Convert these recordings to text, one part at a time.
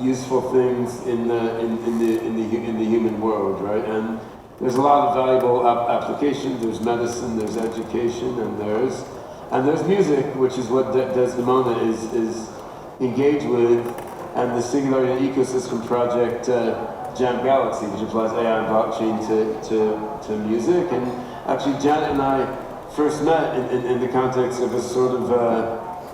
useful things in the human world, right? And there's a lot of valuable applications. There's medicine, there's education, and there's music, which is what Desdemona is engaged with, and the Singularity Ecosystem Project Jam Galaxy, which applies AI and blockchain to music. And actually, Janet and I first met in the context of a sort of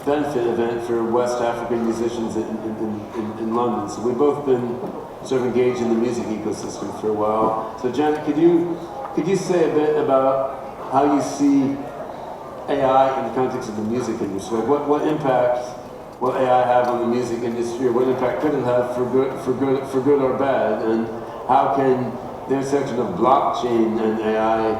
benefit event for West African musicians in London. So we've both been sort of engaged in the music ecosystem for a while. So Janet, could you say a bit about how you see AI in the context of the music industry? Like what impact will AI have on the music industry? What impact could it have for good or bad? And how can the intersection of blockchain and AI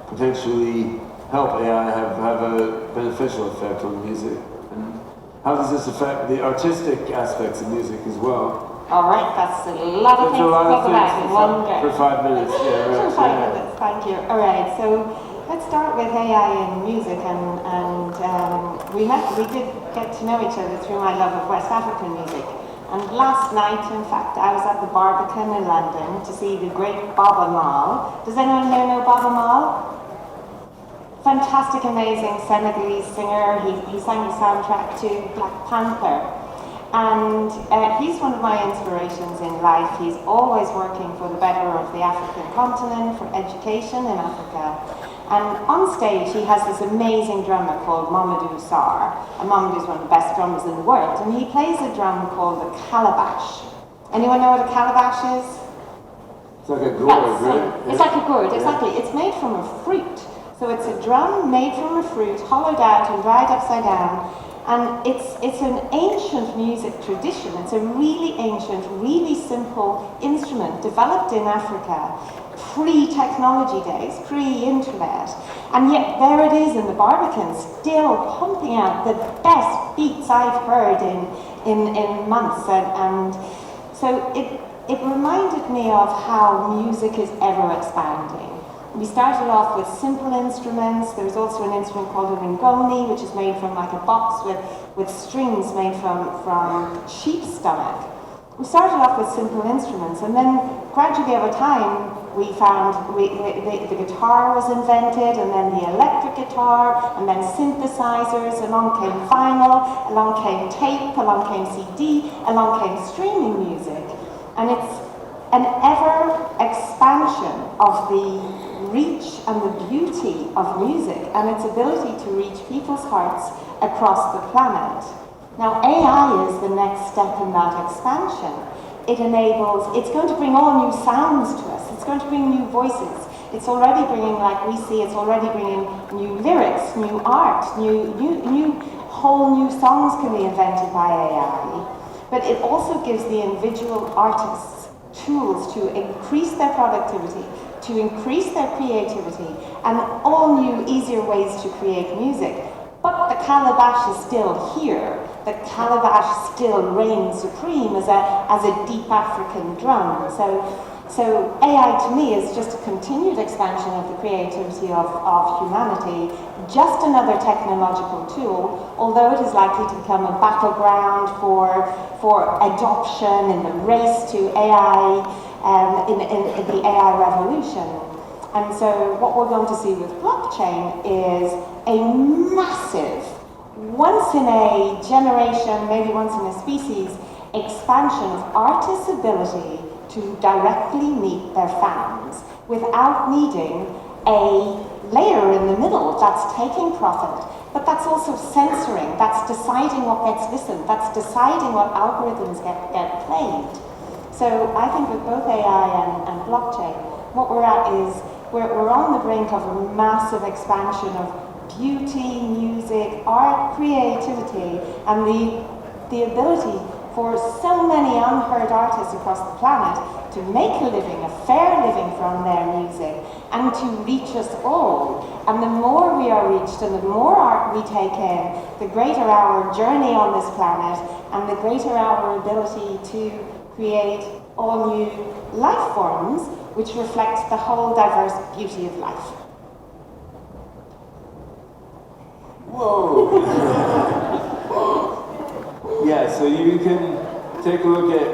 potentially help AI have a beneficial effect on music? And how does this affect the artistic aspects of music as well? All right, that's a lot of things to talk about in one go. For 5 minutes, yeah, right. For 5 minutes, thank you. All right, so let's start with AI in music, and we did get to know each other through my love of West African music. And last night, in fact, I was at the Barbican in London to see the great Baba Mal. Does anyone here know Baba Mal? Fantastic, amazing Senegalese singer. He sang the soundtrack to Black Panther. And he's one of my inspirations in life. He's always working for the better of the African continent, for education in Africa. And on stage, he has this amazing drummer called Mamadou Sarr. And Mamadou's one of the best drummers in the world. And he plays a drum called the calabash. Anyone know what a calabash is? It's like a gourd, right? It's like a gourd, exactly. It's made from a fruit. So it's a drum made from a fruit, hollowed out and dried upside down. And it's an ancient music tradition. It's a really ancient, really simple instrument developed in Africa, pre-technology days, pre-internet. And yet there it is in the Barbican, still pumping out the best beats I've heard in months. And so it reminded me of how music is ever expanding. We started off with simple instruments. There's also an instrument called a ringoni, which is made from like a box with strings made from sheep's stomach. We started off with simple instruments, and then gradually over time, we found the guitar was invented, and then the electric guitar, and then synthesizers. Along came vinyl, along came tape, along came CD, along came streaming music. And it's an ever expansion of the reach and the beauty of music and its ability to reach people's hearts across the planet. Now, AI is the next step in that expansion. It's going to bring all new sounds to us. It's going to bring new voices. It's already bringing, like we see, it's already bringing new lyrics, new art, whole new songs can be invented by AI. But it also gives the individual artists tools to increase their productivity, to increase their creativity, and all new, easier ways to create music. But the calabash is still here. The calabash still reigns supreme as a deep African drum. So AI to me is just a continued expansion of the creativity of humanity, just another technological tool, although it is likely to become a battleground for adoption in the race to AI, in the AI revolution. And so what we're going to see with blockchain is a massive, once in a generation, maybe once in a species, expansion of artists' ability to directly meet their fans without needing a layer in the middle that's taking profit, but that's also censoring, that's deciding what gets listened, that's deciding what algorithms get played. So I think with both AI and blockchain, what we're at is we're on the brink of a massive expansion of beauty, music, art, creativity, and the ability for so many unheard artists across the planet to make a living, a fair living from their music, and to reach us all. And the more we are reached and the more art we take in, the greater our journey on this planet, and the greater our ability to create all new life forms which reflect the whole diverse beauty of life. Whoa! Yeah, so you can take a look at